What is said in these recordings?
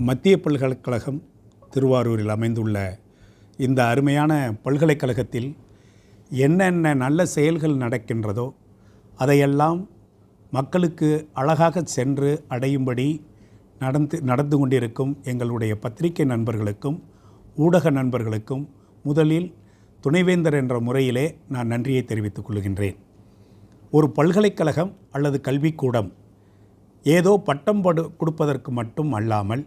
மத்திய பல்கலைக்கழகம் திருவாரூரில் அமைந்துள்ள இந்த அருமையான பல்கலைக்கழகத்தில் என்னென்ன நல்ல செயல்கள் நடக்கின்றதோ அதையெல்லாம் மக்களுக்கு அழகாக சென்று அடையும்படி நடந்து கொண்டிருக்கும் எங்களுடைய பத்திரிகை நண்பர்களுக்கும் ஊடக நண்பர்களுக்கும் முதலில் துணைவேந்தர் என்ற முறையிலே நான் நன்றியை தெரிவித்துக் கொள்கின்றேன். ஒரு பல்கலைக்கழகம் அல்லது கல்விக்கூடம் ஏதோ பட்டம் கொடுப்பதற்கு மட்டும் அல்லாமல்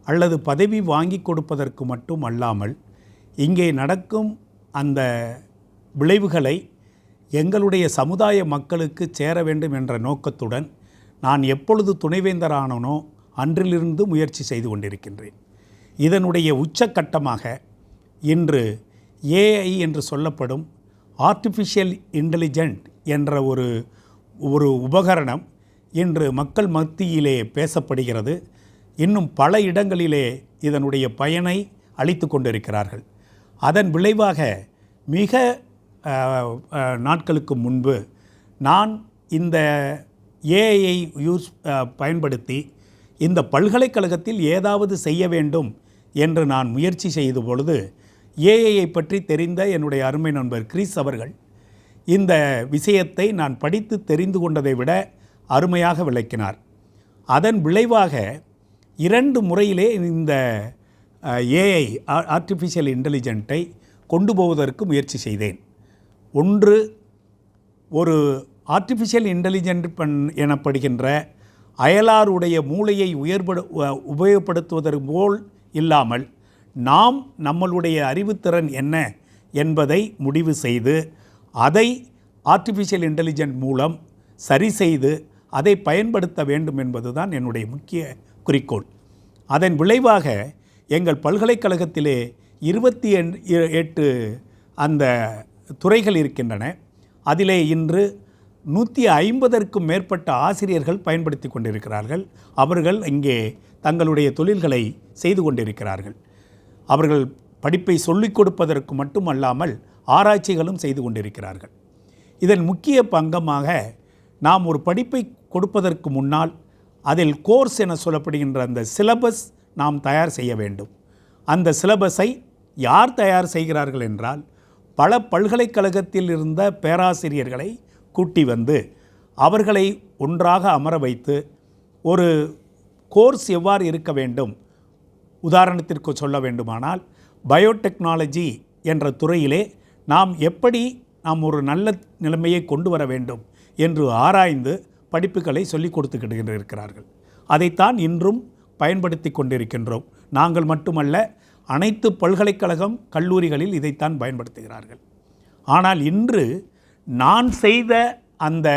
அல்லது பதவி வாங்கி கொடுப்பதற்கு மட்டும் அல்லாமல் இங்கே நடக்கும் அந்த விளைவுகளை எங்களுடைய சமுதாய மக்களுக்கு சேர வேண்டும் என்ற நோக்கத்துடன் நான் எப்பொழுது துணைவேந்தரானனோ அன்றிலிருந்து முயற்சி செய்து கொண்டிருக்கின்றேன். இதனுடைய உச்சக்கட்டமாக இன்று ஏஐ என்று சொல்லப்படும் ஆர்டிஃபிஷியல் இன்டெலிஜென்ட் என்ற ஒரு உபகரணம் இன்று மக்கள் மத்தியிலே பேசப்படுகிறது. இன்னும் பல இடங்களிலே இதனுடைய பயனை அளித்து கொண்டிருக்கிறார்கள். அதன் விளைவாக மிக நாட்களுக்கு முன்பு நான் இந்த ஏஐயை பயன்படுத்தி இந்த பல்கலைக்கழகத்தில் ஏதாவது செய்ய வேண்டும் என்று நான் முயற்சி செய்த பொழுது ஏஐயை பற்றி தெரிந்த என்னுடைய அருமை நண்பர் கிறிஸ் அவர்கள் இந்த விஷயத்தை நான் படித்து தெரிந்து கொண்டதை விட அருமையாக விளக்கினார். அதன் விளைவாக 2 முறையிலே இந்த ஏஐ ஆர்டிஃபிஷியல் இன்டெலிஜென்ட்டை கொண்டு போவதற்கு முயற்சி செய்தேன். ஒன்று, ஒரு ஆர்டிஃபிஷியல் இன்டெலிஜென்ட் எனப்படுகின்ற அயலாருடைய மூளையை உபயோகப்படுத்துவதற்கு போல் இல்லாமல் நாம் நம்மளுடைய அறிவுத்திறன் என்ன என்பதை முடிவு செய்து அதை ஆர்டிஃபிஷியல் இன்டெலிஜென்ட் மூலம் சரி செய்து அதை பயன்படுத்த வேண்டும் என்பதுதான் என்னுடைய முக்கிய குறிக்கோள். அதன் விளைவாக எங்கள் பல்கலைக்கழகத்திலே 28 அந்த துறைகள் இருக்கின்றன. அதிலே இன்று 150க்கும் மேற்பட்ட ஆசிரியர்கள் பயன்படுத்தி கொண்டிருக்கிறார்கள். அவர்கள் இங்கே தங்களுடைய தொழில்களை செய்து கொண்டிருக்கிறார்கள். அவர்கள் படிப்பை சொல்லிக் கொடுப்பதற்கு மட்டுமல்லாமல் ஆராய்ச்சிகளும் செய்து கொண்டிருக்கிறார்கள். இதன் முக்கிய பங்கமாக நாம் ஒரு படிப்பை கொடுப்பதற்கு முன்னால் அதில் கோர்ஸ் என சொல்லப்படுகின்ற அந்த சிலபஸ் நாம் தயார் செய்ய வேண்டும். அந்த சிலபஸை யார் தயார் செய்கிறார்கள் என்றால் பல பல்கலைக்கழகத்தில் இருந்த பேராசிரியர்களை கூட்டி வந்து அவர்களை ஒன்றாக அமர வைத்து ஒரு கோர்ஸ் எவ்வாறு இருக்க வேண்டும், உதாரணத்திற்கு சொல்ல வேண்டுமானால் பயோடெக்னாலஜி என்ற துறையிலே நாம் எப்படி ஒரு நல்ல நிலைமையை கொண்டு வர வேண்டும் என்று ஆராய்ந்து படிப்புகளை சொல்லிக் கொடுத்துக்கிட்டு இருக்கிறார்கள். அதைத்தான் இன்றும் பயன்படுத்தி கொண்டிருக்கின்றோம். நாங்கள் மட்டுமல்ல, அனைத்து பல்கலைக்கழகம் கல்லூரிகளில் இதைத்தான் பயன்படுத்துகிறார்கள். ஆனால் இன்று நான் செய்த அந்த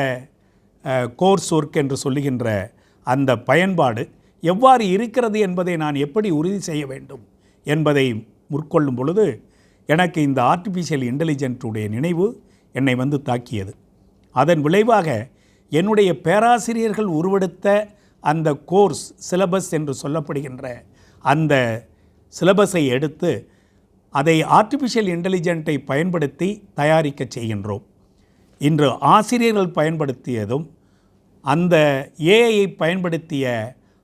கோர்ஸ் ஒர்க் என்று சொல்லுகின்ற அந்த பயன்பாடு எவ்வாறு இருக்கிறது என்பதை நான் எப்படி உறுதி செய்ய வேண்டும் என்பதை முற்கொள்ளும் பொழுது எனக்கு இந்த ஆர்டிஃபிஷியல் இன்டெலிஜென்ட்டுடைய நினைவு என்னை வந்து தாக்கியது. அதன் விளைவாக என்னுடைய பேராசிரியர்கள் உருவெடுத்த அந்த கோர்ஸ் சிலபஸ் என்று சொல்லப்படுகின்ற அந்த சிலபஸை எடுத்து அதை ஆர்டிஃபிஷியல் இன்டெலிஜென்ட்டை பயன்படுத்தி தயாரிக்க செய்கின்றோம். இன்று ஆசிரியர்கள் பயன்படுத்தியதும் அந்த ஏஐயை பயன்படுத்திய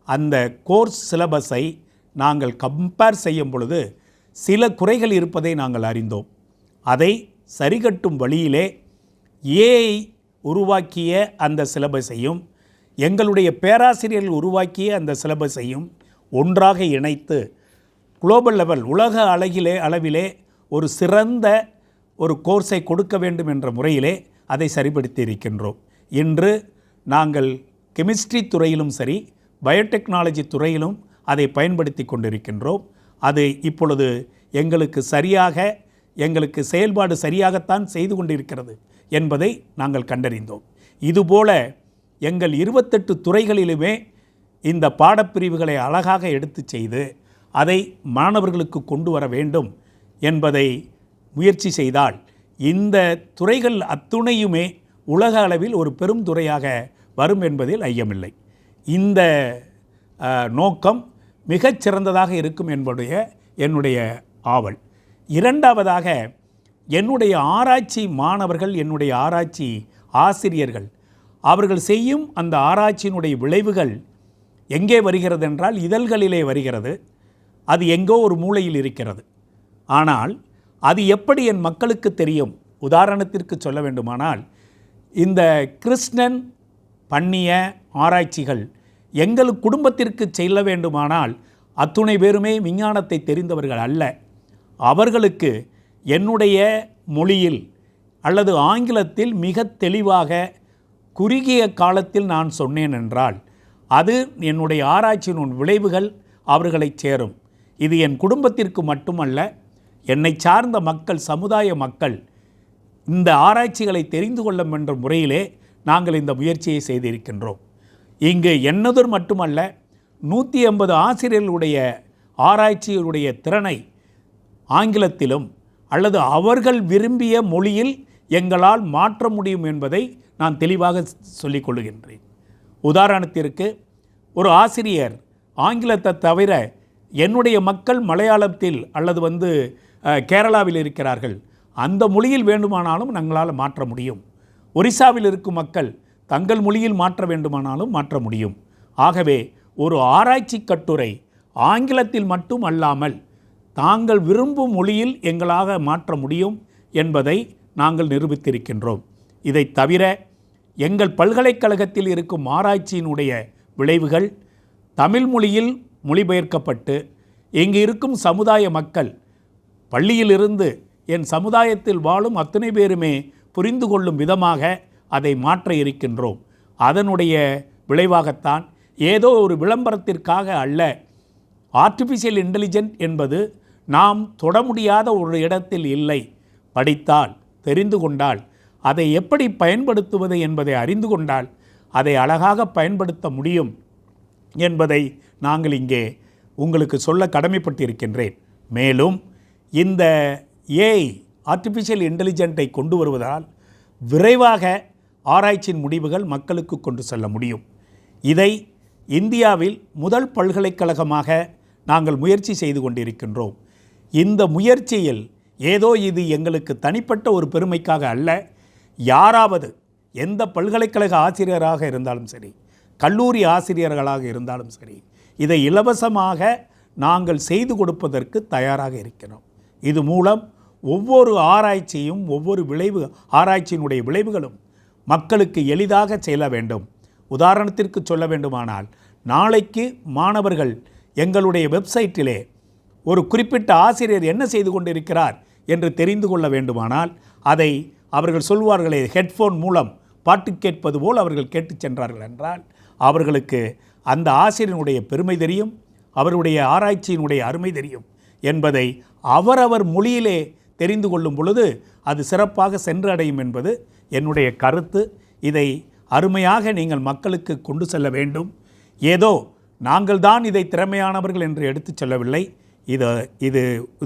அந்த கோர்ஸ் சிலபஸை நாங்கள் கம்பேர் செய்யும் பொழுது சில குறைகள் இருப்பதை நாங்கள் அறிந்தோம். அதை சரிகட்டும் வழியிலே ஏஐ உருவாக்கிய அந்த சிலபஸையும் எங்களுடைய பேராசிரியர்கள் உருவாக்கிய அந்த சிலபஸையும் ஒன்றாக இணைத்து குளோபல் லெவல் உலக அளவிலே ஒரு சிறந்த ஒரு கோர்ஸை கொடுக்க வேண்டும் என்ற முறையிலே அதை சரிப்படுத்தி இருக்கின்றோம். இன்று நாங்கள் கெமிஸ்ட்ரி துறையிலும் சரி, பயோடெக்னாலஜி துறையிலும் அதை பயன்படுத்தி கொண்டிருக்கின்றோம். அது இப்பொழுது எங்களுக்கு செயல்பாடு சரியாகத்தான் செய்து கொண்டிருக்கிறது என்பதை நாங்கள் கண்டறிந்தோம். இதுபோல எங்கள் 28 துறைகளிலுமே இந்த பாடப்பிரிவுகளை அழகாக எடுத்து செய்து அதை மாணவர்களுக்கு கொண்டு வர வேண்டும் என்பதை முயற்சி செய்தால் இந்த துறைகள் அத்துணையுமே உலக அளவில் ஒரு பெரும் துறையாக வரும் என்பதில் ஐயமில்லை. இந்த நோக்கம் மிகச்சிறந்ததாக இருக்கும் என்பதுடைய என்னுடைய ஆவல். இரண்டாவதாக, என்னுடைய ஆராய்ச்சி மாணவர்கள், என்னுடைய ஆராய்ச்சி ஆசிரியர்கள் அவர்கள் செய்யும் அந்த ஆராய்ச்சியினுடைய விளைவுகள் எங்கே வருகிறது என்றால் இதழ்களிலே வருகிறது. அது எங்கோ ஒரு மூலையில் இருக்கிறது. ஆனால் அது எப்படி என் மக்களுக்கு தெரியும்? உதாரணத்திற்கு சொல்ல வேண்டுமானால், இந்த கிருஷ்ணன் பண்ணிய ஆராய்ச்சிகள் எங்கள் குடும்பத்திற்கு செல்ல வேண்டுமானால் அத்துணை பேருமே விஞ்ஞானத்தை தெரிந்தவர்கள் அல்ல. அவர்களுக்கு என்னுடைய மொழியில் அல்லது ஆங்கிலத்தில் மிக தெளிவாக குறுகிய காலத்தில் நான் சொன்னேன் என்றால் அது என்னுடைய ஆராய்ச்சியின் விளைவுகள் அவர்களை சேரும். இது என் குடும்பத்திற்கு மட்டுமல்ல, என்னை சார்ந்த மக்கள், சமுதாய மக்கள் இந்த ஆராய்ச்சிகளை தெரிந்து கொள்ளும் என்ற முறையிலே நாங்கள் இந்த முயற்சியை செய்திருக்கின்றோம். இங்கு என்னதொரு மட்டுமல்ல, 180 ஆசிரியர்களுடைய ஆராய்ச்சியுடைய திறனை ஆங்கிலத்திலும் அல்லது அவர்கள் விரும்பிய மொழியில் எங்களால் மாற்ற முடியும் என்பதை நான் தெளிவாக சொல்லிக் கொள்கின்றேன். உதாரணத்திற்கு, ஒரு ஆசிரியர் ஆங்கிலத்தை தவிர என்னுடைய மக்கள் மலையாளத்தில் அல்லது கேரளாவில் இருக்கிறார்கள், அந்த மொழியில் வேண்டுமானாலும் நாங்களால் மாற்ற முடியும். ஒரிசாவில் இருக்கும் மக்கள் தங்கள் மொழியில் மாற்ற வேண்டுமானாலும் மாற்ற முடியும். ஆகவே ஒரு ஆராய்ச்சி கட்டுரை ஆங்கிலத்தில் மட்டும் அல்லாமல் தாங்கள் விரும்பும் மொழியில் எங்களாக மாற்ற முடியும் என்பதை நாங்கள் நிரூபித்திருக்கின்றோம். இதை தவிர எங்கள் பல்கலைக்கழகத்தில் இருக்கும் ஆராய்ச்சியினுடைய விளைவுகள் தமிழ் மொழியில் மொழிபெயர்க்கப்பட்டு இங்கு இருக்கும் சமுதாய மக்கள், பள்ளியிலிருந்து என் சமுதாயத்தில் வாழும் அத்தனை பேருமே புரிந்து கொள்ளும் விதமாக அதை மாற்ற இருக்கின்றோம். அதனுடைய விளைவாகத்தான், ஏதோ ஒரு விளம்பரத்திற்காக அல்ல, ஆர்டிஃபிஷியல் இன்டெலிஜென்ட் என்பது நாம் தொட முடியாத ஒரு இடத்தில் இல்லை. படித்தால், தெரிந்து கொண்டால், அதை எப்படி பயன்படுத்துவது என்பதை அறிந்து கொண்டால் அதை அழகாக பயன்படுத்த முடியும் என்பதை நாங்கள் இங்கே உங்களுக்கு சொல்ல கடமைப்பட்டிருக்கின்றேன். மேலும் இந்த ஏஐ ஆர்டிஃபிஷியல் இன்டெலிஜென்ட்டை கொண்டு வருவதால் விரைவாக ஆராய்ச்சியின் முடிவுகள் மக்களுக்கு கொண்டு செல்ல முடியும். இதை இந்தியாவில் முதல் பல்கலைக்கழகமாக நாங்கள் முயற்சி செய்து கொண்டிருக்கின்றோம். இந்த முயற்சியில் ஏதோ இது எங்களுக்கு தனிப்பட்ட ஒரு பெருமைக்காக அல்ல, யாராவது எந்த பல்கலைக்கழக ஆசிரியராக இருந்தாலும் சரி, கல்லூரி ஆசிரியர்களாக இருந்தாலும் சரி, இதை இலவசமாக நாங்கள் செய்து கொடுப்பதற்கு தயாராக இருக்கிறோம். இது மூலம் ஒவ்வொரு ஆராய்ச்சியும் ஒவ்வொரு ஆராய்ச்சியினுடைய விளைவுகளும் மக்களுக்கு எளிதாக செல்ல வேண்டும். உதாரணத்திற்கு சொல்ல வேண்டுமானால், நாளைக்கு மாணவர்கள் எங்களுடைய வெப்சைட்டிலே ஒரு குறிப்பிட்ட ஆசிரியர் என்ன செய்து கொண்டிருக்கிறார் என்று தெரிந்து கொள்ள வேண்டுமானால் அதை அவர்கள் சொல்வார்களே, ஹெட்ஃபோன் மூலம் பாட்டு கேட்பது போல் அவர்கள் கேட்டு சென்றார்கள் என்றால் அவர்களுக்கு அந்த ஆசிரியனுடைய பெருமை தெரியும், அவருடைய ஆராய்ச்சியினுடைய அருமை தெரியும் என்பதை அவரவர் மொழியிலே தெரிந்து கொள்ளும் பொழுது அது சிறப்பாக சென்றடையும் என்பது என்னுடைய கருத்து. இதை அருமையாக நீங்கள் மக்களுக்கு கொண்டு செல்ல வேண்டும். ஏதோ நாங்கள் தான் இதை திறமையானவர்கள் என்று எடுத்துச் செல்லவில்லை.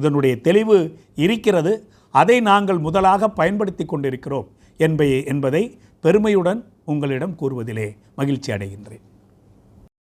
இதனுடைய தெளிவு இருக்கிறது. அதை நாங்கள் முதலாக பயன்படுத்தி கொண்டிருக்கிறோம் என்பதை பெருமையுடன் உங்களிடம் கூறுவதிலே மகிழ்ச்சி அடைகின்றேன்.